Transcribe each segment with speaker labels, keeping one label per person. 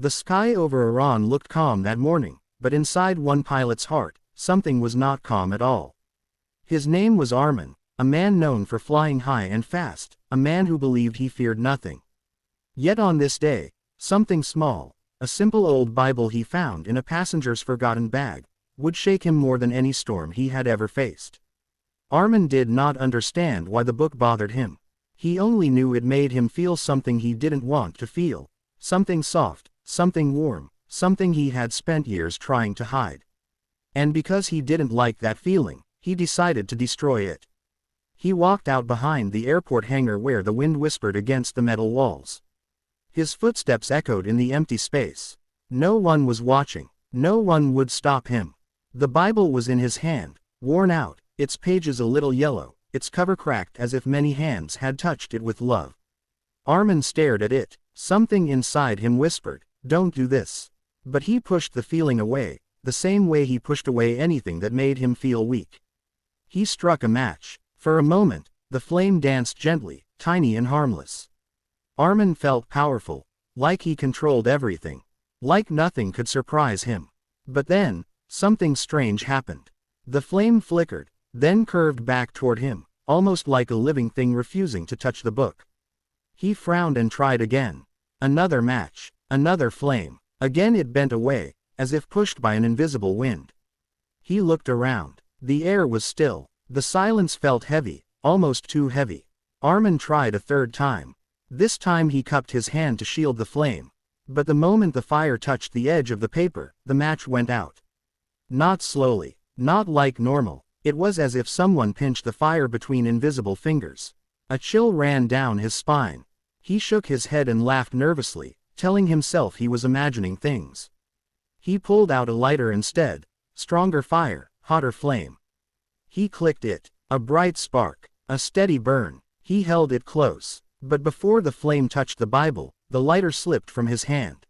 Speaker 1: The sky over Iran looked calm that morning, but inside one pilot's heart, something was not calm at all. His name was Arman, a man known for flying high and fast, a man who believed he feared nothing. Yet on this day, something small, a simple old Bible he found in a passenger's forgotten bag, would shake him more than any storm he had ever faced. Arman did not understand why the book bothered him. He only knew it made him feel something he didn't want to feel, something soft, something warm, something he had spent years trying to hide. And because he didn't like that feeling, he decided to destroy it. He walked out behind the airport hangar where the wind whispered against the metal walls. His footsteps echoed in the empty space. No one was watching. No one would stop him. The Bible was in his hand, worn out, its pages a little yellow, its cover cracked as if many hands had touched it with love. Arman stared at it. Something inside him whispered, "Don't do this." But he pushed the feeling away, the same way he pushed away anything that made him feel weak. He struck a match. For a moment, the flame danced gently, tiny and harmless. Arman felt powerful, like he controlled everything, like nothing could surprise him. But then, something strange happened. The flame flickered, then curved back toward him, almost like a living thing refusing to touch the book. He frowned and tried again. Another match, another flame. Again it bent away, as if pushed by an invisible wind. He looked around. The air was still. The silence felt heavy, almost too heavy. Arman tried a third time. This time he cupped his hand to shield the flame. But the moment the fire touched the edge of the paper, the match went out. Not slowly, not like normal. It was as if someone pinched the fire between invisible fingers. A chill ran down his spine. He shook his head and laughed nervously, telling himself he was imagining things. He pulled out a lighter instead. Stronger fire, hotter flame. He clicked it. A bright spark, a steady burn. He held it close. But before the flame touched the Bible, the lighter slipped from his hand.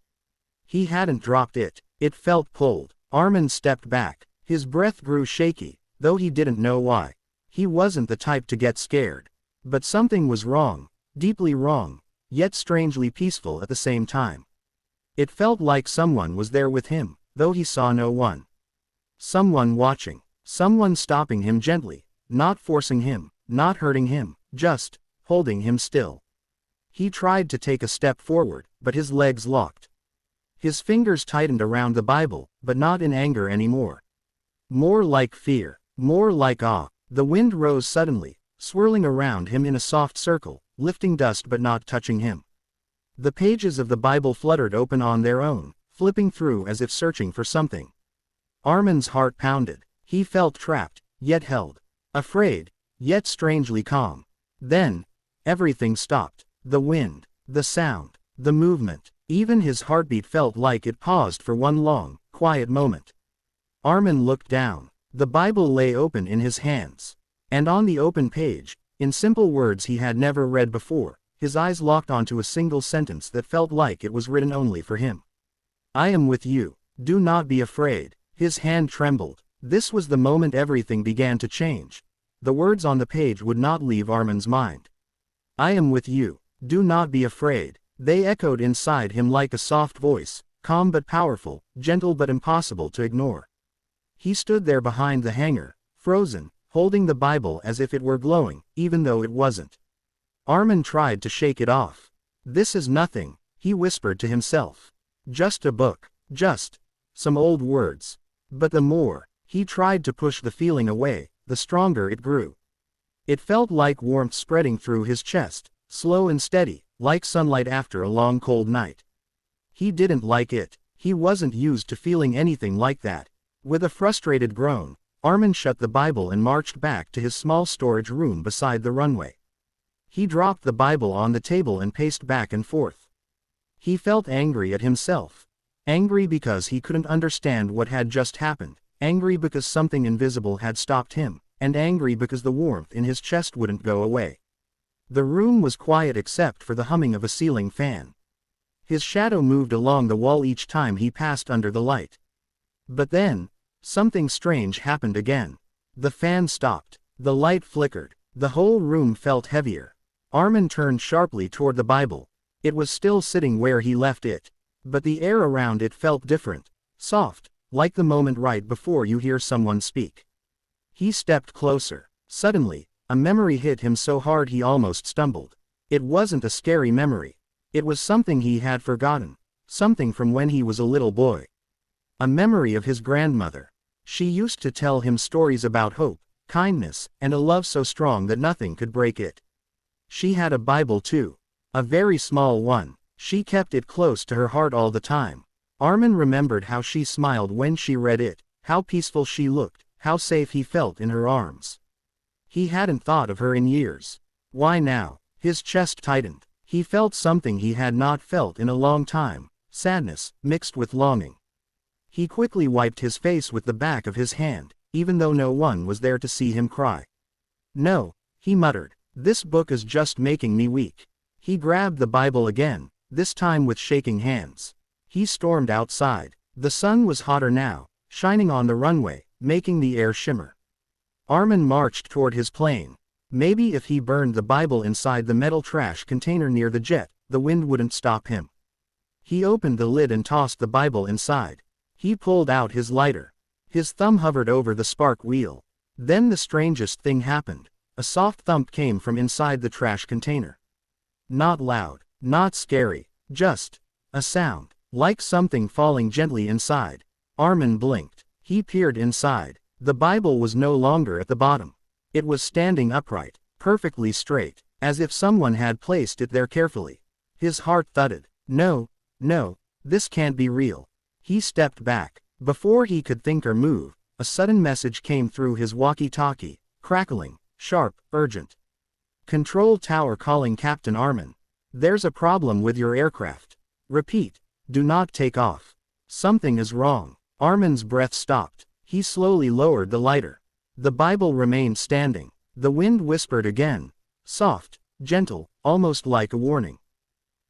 Speaker 1: He hadn't dropped it. It felt pulled. Arman stepped back. His breath grew shaky, though he didn't know why. He wasn't the type to get scared. But something was wrong, deeply wrong, yet strangely peaceful at the same time. It felt like someone was there with him, though he saw no one. Someone watching. Someone stopping him gently, not forcing him, not hurting him, just holding him still. He tried to take a step forward, but his legs locked. His fingers tightened around the Bible, but not in anger anymore. More like fear, more like awe. The wind rose suddenly, swirling around him in a soft circle, lifting dust but not touching him. The pages of the Bible fluttered open on their own, flipping through as if searching for something. Arman's heart pounded. He felt trapped, yet held. Afraid, yet strangely calm. Then, everything stopped. The wind, the sound, the movement. Even his heartbeat felt like it paused for one long, quiet moment. Arman looked down. The Bible lay open in his hands. And on the open page, in simple words he had never read before, his eyes locked onto a single sentence that felt like it was written only for him. "I am with you. Do not be afraid." His hand trembled. This was the moment everything began to change. The words on the page would not leave Arman's mind. "I am with you. Do not be afraid." They echoed inside him like a soft voice, calm but powerful, gentle but impossible to ignore. He stood there behind the hangar, frozen, holding the Bible as if it were glowing, even though it wasn't. Arman tried to shake it off. "This is nothing," he whispered to himself. "Just a book. Just some old words." But the more he tried to push the feeling away, the stronger it grew. It felt like warmth spreading through his chest, slow and steady, like sunlight after a long cold night. He didn't like it. He wasn't used to feeling anything like that. With a frustrated groan, Arman shut the Bible and marched back to his small storage room beside the runway. He dropped the Bible on the table and paced back and forth. He felt angry at himself. Angry because he couldn't understand what had just happened. Angry because something invisible had stopped him, and angry because the warmth in his chest wouldn't go away. The room was quiet except for the humming of a ceiling fan. His shadow moved along the wall each time he passed under the light. But then, something strange happened again. The fan stopped. The light flickered. The whole room felt heavier. Arman turned sharply toward the Bible. It was still sitting where he left it. But the air around it felt different. Soft, like the moment right before you hear someone speak. He stepped closer. Suddenly, a memory hit him so hard he almost stumbled. It wasn't a scary memory. It was something he had forgotten. Something from when he was a little boy. A memory of his grandmother. She used to tell him stories about hope, kindness, and a love so strong that nothing could break it. She had a Bible too. A very small one. She kept it close to her heart all the time. Arman remembered how she smiled when she read it, how peaceful she looked, how safe he felt in her arms. He hadn't thought of her in years. Why now? His chest tightened. He felt something he had not felt in a long time, sadness, mixed with longing. He quickly wiped his face with the back of his hand, even though no one was there to see him cry. No, he muttered, this book is just making me weak. He grabbed the Bible again, this time with shaking hands. He stormed outside. The sun was hotter now, shining on the runway, making the air shimmer. Arman marched toward his plane. Maybe if he burned the Bible inside the metal trash container near the jet, the wind wouldn't stop him. He opened the lid and tossed the Bible inside. He pulled out his lighter. His thumb hovered over the spark wheel. Then the strangest thing happened. A soft thump came from inside the trash container. Not loud, not scary, just a sound, like something falling gently inside. Arman blinked. He peered inside. The Bible was no longer at the bottom. It was standing upright, perfectly straight, as if someone had placed it there carefully. His heart thudded. No, no, this can't be real. He stepped back. Before he could think or move, a sudden message came through his walkie-talkie, crackling, sharp, urgent. Control tower calling Captain Arman. There's a problem with your aircraft. Repeat, do not take off. Something is wrong. Arman's breath stopped. He slowly lowered the lighter. The Bible remained standing. The wind whispered again. Soft, gentle, almost like a warning.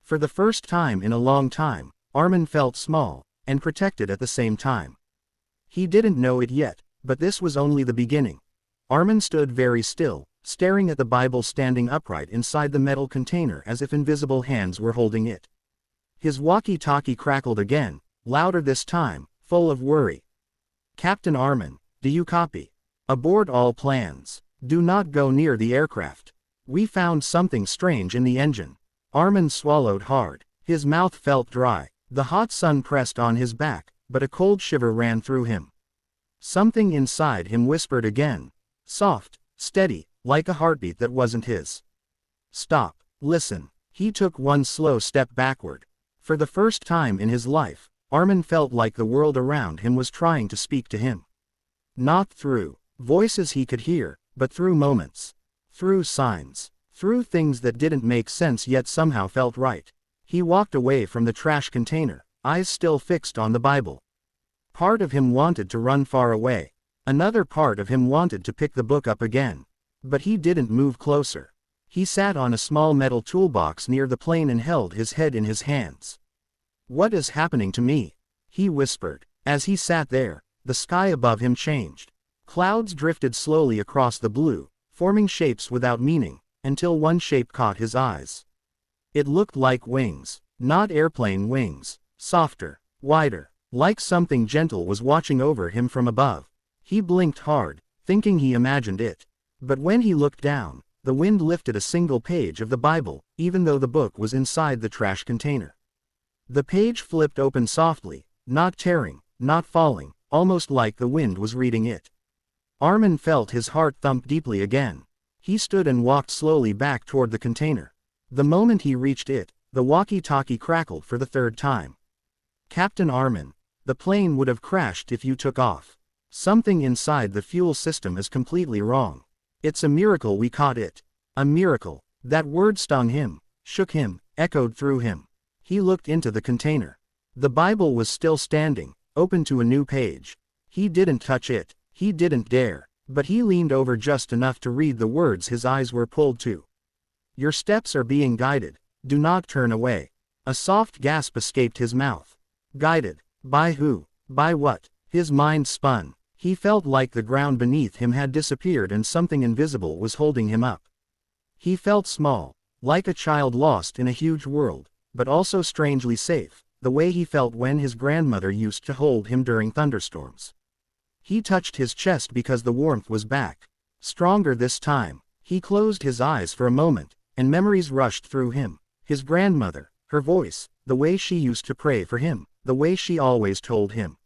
Speaker 1: For the first time in a long time, Arman felt small, and protected at the same time. He didn't know it yet, but this was only the beginning. Arman stood very still, staring at the Bible standing upright inside the metal container as if invisible hands were holding it. His walkie-talkie crackled again, louder this time, full of worry. Captain Arman, do you copy? Abort all plans. Do not go near the aircraft. We found something strange in the engine. Arman swallowed hard. His mouth felt dry. The hot sun pressed on his back, but a cold shiver ran through him. Something inside him whispered again. Soft, steady, like a heartbeat that wasn't his. Stop. Listen. He took one slow step backward. For the first time in his life, Arman felt like the world around him was trying to speak to him. Not through voices he could hear, but through moments. Through signs. Through things that didn't make sense yet somehow felt right. He walked away from the trash container, eyes still fixed on the Bible. Part of him wanted to run far away. Another part of him wanted to pick the book up again. But he didn't move closer. He sat on a small metal toolbox near the plane and held his head in his hands. What is happening to me? He whispered. As he sat there, the sky above him changed. Clouds drifted slowly across the blue, forming shapes without meaning, until one shape caught his eyes. It looked like wings, not airplane wings, softer, wider, like something gentle was watching over him from above. He blinked hard, thinking he imagined it. But when he looked down, the wind lifted a single page of the Bible, even though the book was inside the trash container. The page flipped open softly, not tearing, not falling, almost like the wind was reading it. Arman felt his heart thump deeply again. He stood and walked slowly back toward the container. The moment he reached it, the walkie-talkie crackled for the third time. Captain Arman, the plane would have crashed if you took off. Something inside the fuel system is completely wrong. It's a miracle we caught it. A miracle. That word stung him, shook him, echoed through him. He looked into the container. The Bible was still standing, open to a new page. He didn't touch it. He didn't dare. But he leaned over just enough to read the words his eyes were pulled to. Your steps are being guided. Do not turn away. A soft gasp escaped his mouth. Guided. By who? By what? His mind spun. He felt like the ground beneath him had disappeared and something invisible was holding him up. He felt small, like a child lost in a huge world, but also strangely safe, the way he felt when his grandmother used to hold him during thunderstorms. He touched his chest because the warmth was back. Stronger this time. He closed his eyes for a moment, and memories rushed through him. His grandmother, her voice, the way she used to pray for him, the way she always told him,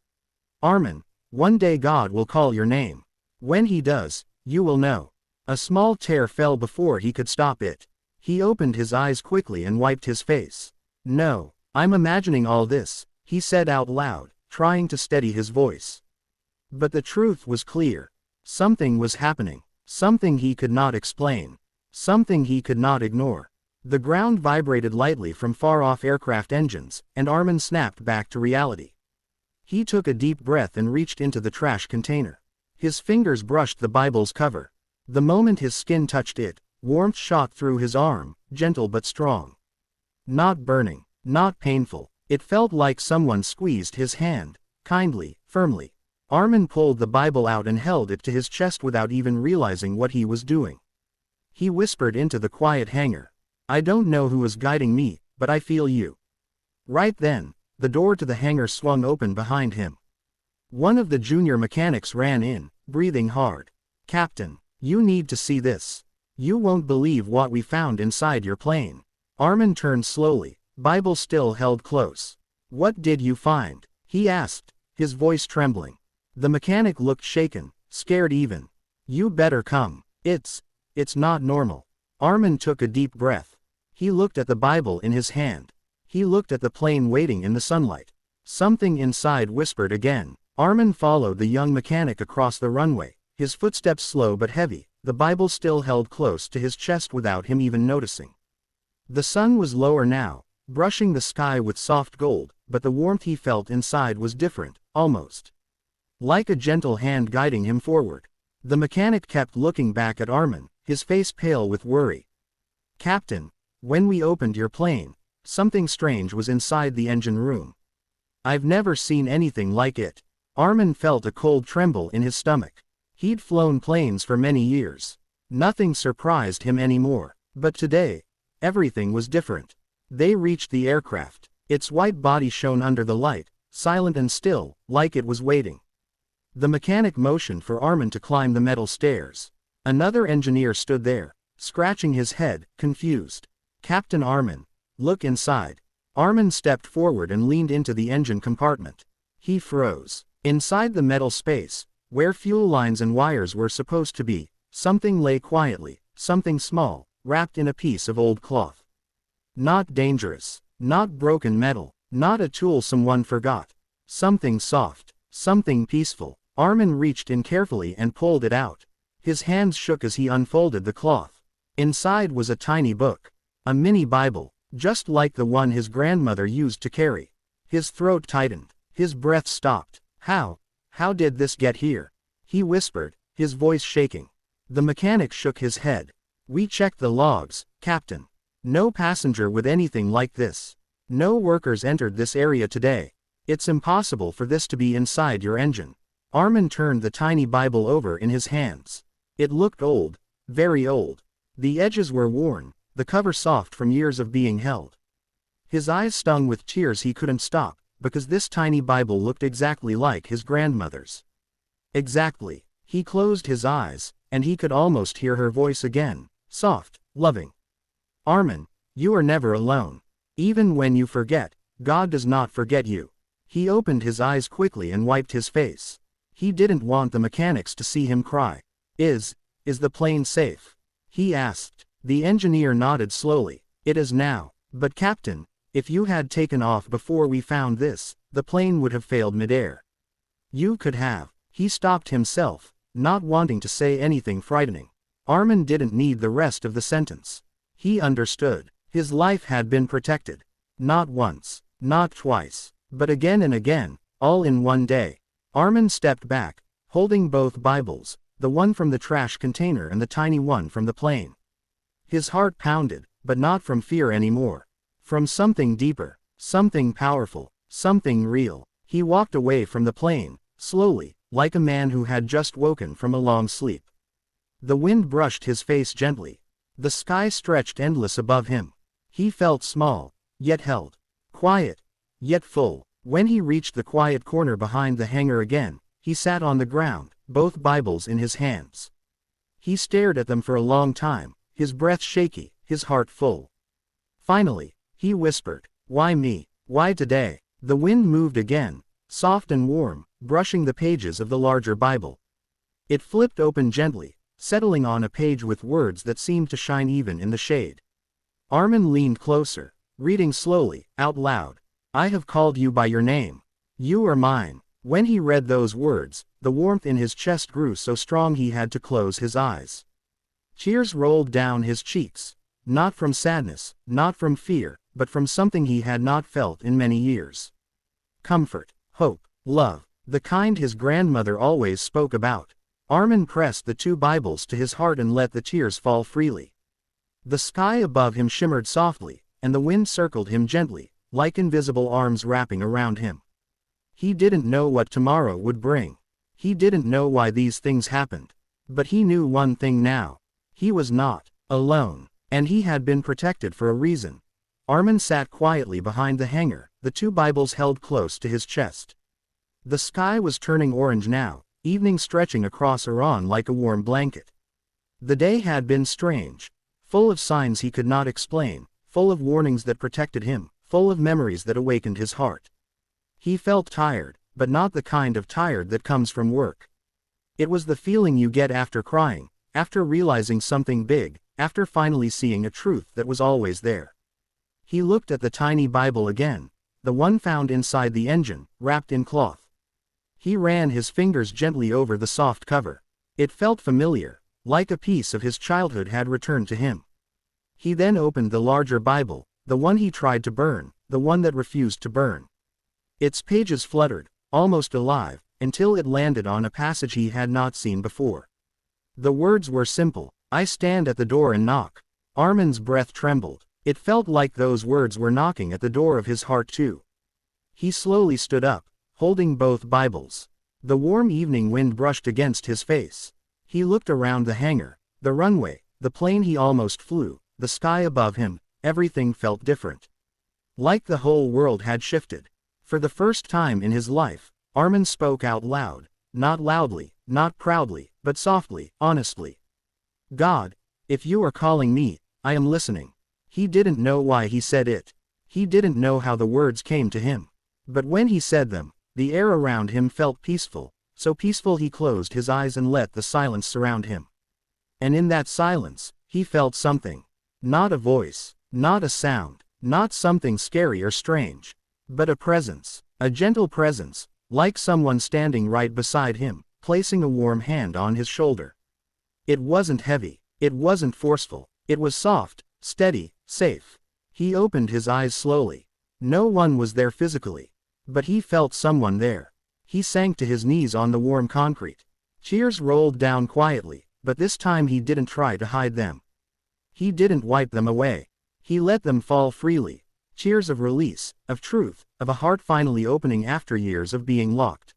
Speaker 1: "Arman, one day God will call your name. When he does, you will know." A small tear fell before he could stop it. He opened his eyes quickly and wiped his face. "No, I'm imagining all this," he said out loud, trying to steady his voice. But the truth was clear. Something was happening. Something he could not explain. Something he could not ignore. The ground vibrated lightly from far-off aircraft engines, and Arman snapped back to reality. He took a deep breath and reached into the trash container. His fingers brushed the Bible's cover. The moment his skin touched it, warmth shot through his arm, gentle but strong. Not burning, not painful. It felt like someone squeezed his hand, kindly, firmly. Arman pulled the Bible out and held it to his chest without even realizing what he was doing. He whispered into the quiet hangar, "I don't know who is guiding me, but I feel you." Right then, the door to the hangar swung open behind him. One of the junior mechanics ran in, breathing hard. "Captain, you need to see this. You won't believe what we found inside your plane." Arman turned slowly, Bible still held close. "What did you find?" he asked, his voice trembling. The mechanic looked shaken, scared even. "You better come. It's not normal." Arman took a deep breath. He looked at the Bible in his hand. He looked at the plane waiting in the sunlight. Something inside whispered again. Arman followed the young mechanic across the runway, his footsteps slow but heavy, the Bible still held close to his chest without him even noticing. The sun was lower now, brushing the sky with soft gold, but the warmth he felt inside was different, almost like a gentle hand guiding him forward. The mechanic kept looking back at Arman, his face pale with worry. "Captain, when we opened your plane, something strange was inside the engine room. I've never seen anything like it." Arman felt a cold tremble in his stomach. He'd flown planes for many years. Nothing surprised him anymore. But today, everything was different. They reached the aircraft. Its white body shone under the light, silent and still, like it was waiting. The mechanic motioned for Arman to climb the metal stairs. Another engineer stood there, scratching his head, confused. "Captain Arman, look inside." Arman stepped forward and leaned into the engine compartment. He froze. Inside the metal space, where fuel lines and wires were supposed to be, something lay quietly, something small, wrapped in a piece of old cloth. Not dangerous, not broken metal, not a tool someone forgot. Something soft, something peaceful. Arman reached in carefully and pulled it out. His hands shook as he unfolded the cloth. Inside was a tiny book. A mini Bible, just like the one his grandmother used to carry. His throat tightened. His breath stopped. How did this get here?" he whispered, his voice shaking. The mechanic shook his head. "We checked the logs, Captain. No passenger with anything like this. No workers entered this area today. It's impossible for this to be inside your engine." Arman turned the tiny Bible over in his hands. It looked old, very old. The edges were worn, the cover soft from years of being held. His eyes stung with tears he couldn't stop, because this tiny Bible looked exactly like his grandmother's. Exactly. He closed his eyes, and he could almost hear her voice again, soft, loving. "Arman, you are never alone. Even when you forget, God does not forget you." He opened his eyes quickly and wiped his face. He didn't want the mechanics to see him cry. Is the plane safe?" he asked. The engineer nodded slowly. "It is now. But Captain, if you had taken off before we found this, the plane would have failed midair. You could have." He stopped himself, not wanting to say anything frightening. Arman didn't need the rest of the sentence. He understood. His life had been protected. Not once, not twice, but again and again, all in one day. Arman stepped back, holding both Bibles, the one from the trash container and the tiny one from the plane. His heart pounded, but not from fear anymore. From something deeper, something powerful, something real. He walked away from the plane, slowly, like a man who had just woken from a long sleep. The wind brushed his face gently. The sky stretched endless above him. He felt small, yet held. Quiet, yet full. When he reached the quiet corner behind the hangar again, he sat on the ground, both Bibles in his hands. He stared at them for a long time, his breath shaky, his heart full. Finally, he whispered, "Why me? Why today?" The wind moved again, soft and warm, brushing the pages of the larger Bible. It flipped open gently, settling on a page with words that seemed to shine even in the shade. Arman leaned closer, reading slowly, out loud. "I have called you by your name. You are mine." When he read those words, the warmth in his chest grew so strong he had to close his eyes. Tears rolled down his cheeks, not from sadness, not from fear, but from something he had not felt in many years. Comfort, hope, love, the kind his grandmother always spoke about. Arman pressed the 2 Bibles to his heart and let the tears fall freely. The sky above him shimmered softly, and the wind circled him gently, like invisible arms wrapping around him. He didn't know what tomorrow would bring. He didn't know why these things happened. But he knew one thing now. He was not alone, and he had been protected for a reason. Arman sat quietly behind the hangar, the 2 Bibles held close to his chest. The sky was turning orange now, evening stretching across Iran like a warm blanket. The day had been strange, full of signs he could not explain, full of warnings that protected him, full of memories that awakened his heart. He felt tired, but not the kind of tired that comes from work. It was the feeling you get after crying, after realizing something big, after finally seeing a truth that was always there. He looked at the tiny Bible again, the one found inside the engine, wrapped in cloth. He ran his fingers gently over the soft cover. It felt familiar, like a piece of his childhood had returned to him. He then opened the larger Bible, the one he tried to burn, the one that refused to burn. Its pages fluttered, almost alive, until it landed on a passage he had not seen before. The words were simple, "I stand at the door and knock." Arman's breath trembled. It felt like those words were knocking at the door of his heart too. He slowly stood up, holding both Bibles. The warm evening wind brushed against his face. He looked around the hangar, the runway, the plane he almost flew, the sky above him. Everything felt different. Like the whole world had shifted. For the first time in his life, Arman spoke out loud, not loudly, not proudly, but softly, honestly. "God, if you are calling me, I am listening." He didn't know why he said it. He didn't know how the words came to him. But when he said them, the air around him felt peaceful, so peaceful he closed his eyes and let the silence surround him. And in that silence, he felt something. Not a voice, not a sound, not something scary or strange. But a presence, a gentle presence, like someone standing right beside him, placing a warm hand on his shoulder. It wasn't heavy, it wasn't forceful, it was soft, steady, safe. He opened his eyes slowly. No one was there physically. But he felt someone there. He sank to his knees on the warm concrete. Tears rolled down quietly, but this time he didn't try to hide them. He didn't wipe them away. He let them fall freely. Tears of release, of truth, of a heart finally opening after years of being locked.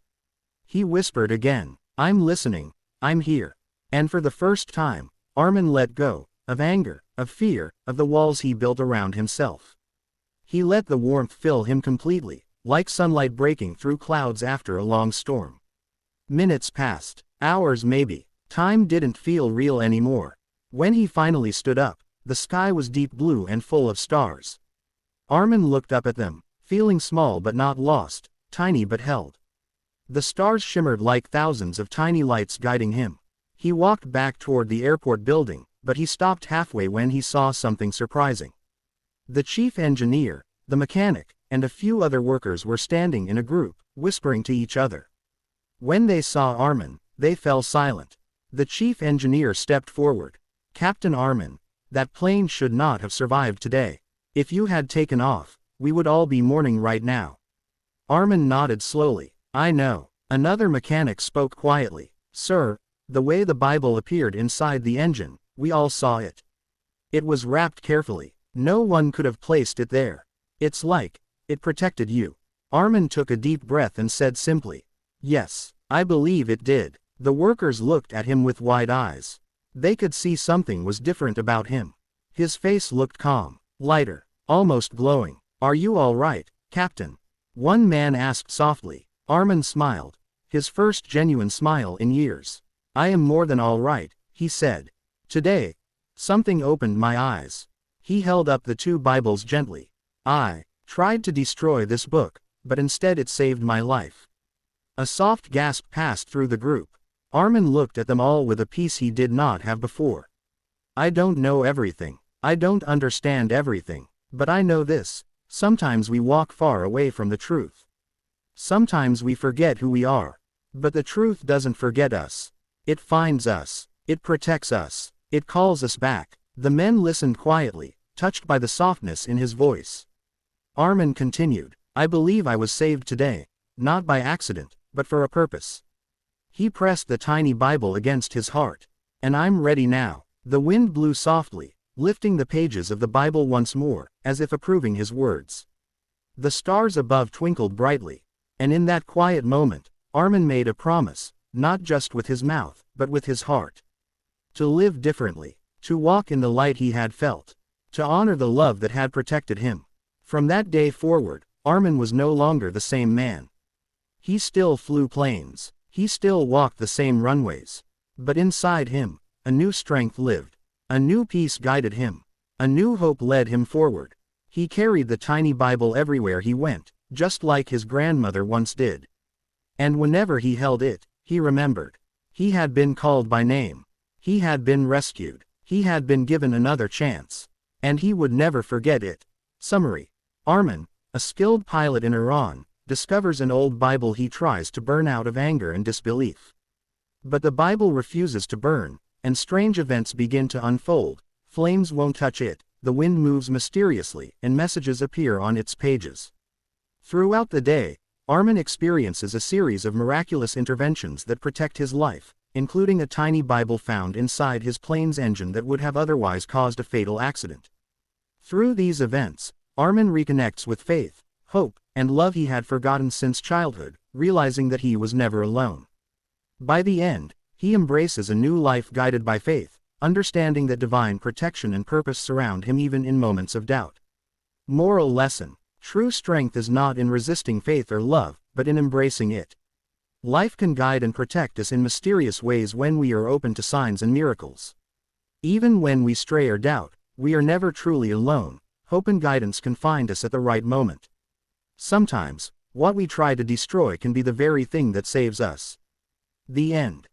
Speaker 1: He whispered again, "I'm listening, I'm here." And for the first time, Arman let go, of anger, of fear, of the walls he built around himself. He let the warmth fill him completely, like sunlight breaking through clouds after a long storm. Minutes passed, hours maybe. Time didn't feel real anymore. When he finally stood up, the sky was deep blue and full of stars. Arman looked up at them, feeling small but not lost, tiny but held. The stars shimmered like thousands of tiny lights guiding him. He walked back toward the airport building, but he stopped halfway when he saw something surprising. The chief engineer, the mechanic, and a few other workers were standing in a group, whispering to each other. When they saw Arman, they fell silent. The chief engineer stepped forward. "Captain Arman, that plane should not have survived today. If you had taken off, we would all be mourning right now." Arman nodded slowly. "I know." Another mechanic spoke quietly. "Sir, the way the Bible appeared inside the engine, we all saw it. It was wrapped carefully. No one could have placed it there. It's like it protected you." Arman took a deep breath and said simply, "Yes, I believe it did." The workers looked at him with wide eyes. They could see something was different about him. His face looked calm, lighter, almost glowing. "Are you all right, Captain?" One man asked softly. Arman smiled. His first genuine smile in years. I am more than all right, he said. Today, something opened my eyes. He held up the two Bibles gently. I tried to destroy this book, but instead it saved my life. A soft gasp passed through the group. Arman looked at them all with a peace he did not have before. I don't know everything. I don't understand everything. But I know this. Sometimes we walk far away from the truth. Sometimes we forget who we are. But the truth doesn't forget us. It finds us. It protects us. It calls us back. The men listened quietly, touched by the softness in his voice. Arman continued, I believe I was saved today, not by accident, but for a purpose. He pressed the tiny Bible against his heart. And I'm ready now. The wind blew softly, lifting the pages of the Bible once more, as if approving his words. The stars above twinkled brightly. And in that quiet moment, Arman made a promise, not just with his mouth, but with his heart. To live differently, to walk in the light he had felt, to honor the love that had protected him. From that day forward, Arman was no longer the same man. He still flew planes. He still walked the same runways. But inside him, a new strength lived. A new peace guided him. A new hope led him forward. He carried the tiny Bible everywhere he went, just like his grandmother once did. And whenever he held it, he remembered. He had been called by name. He had been rescued. He had been given another chance. And he would never forget it. Summary. Arman, a skilled pilot in Iran, discovers an old Bible he tries to burn out of anger and disbelief. But the Bible refuses to burn, and strange events begin to unfold. Flames won't touch it, the wind moves mysteriously, and messages appear on its pages. Throughout the day, Arman experiences a series of miraculous interventions that protect his life, including a tiny Bible found inside his plane's engine that would have otherwise caused a fatal accident. Through these events, Arman reconnects with faith, hope, and love he had forgotten since childhood, realizing that he was never alone. By the end, he embraces a new life guided by faith, understanding that divine protection and purpose surround him even in moments of doubt. Moral lesson. True strength is not in resisting faith or love, but in embracing it. Life can guide and protect us in mysterious ways when we are open to signs and miracles. Even when we stray or doubt, we are never truly alone. Hope and guidance can find us at the right moment. Sometimes, what we try to destroy can be the very thing that saves us. The end.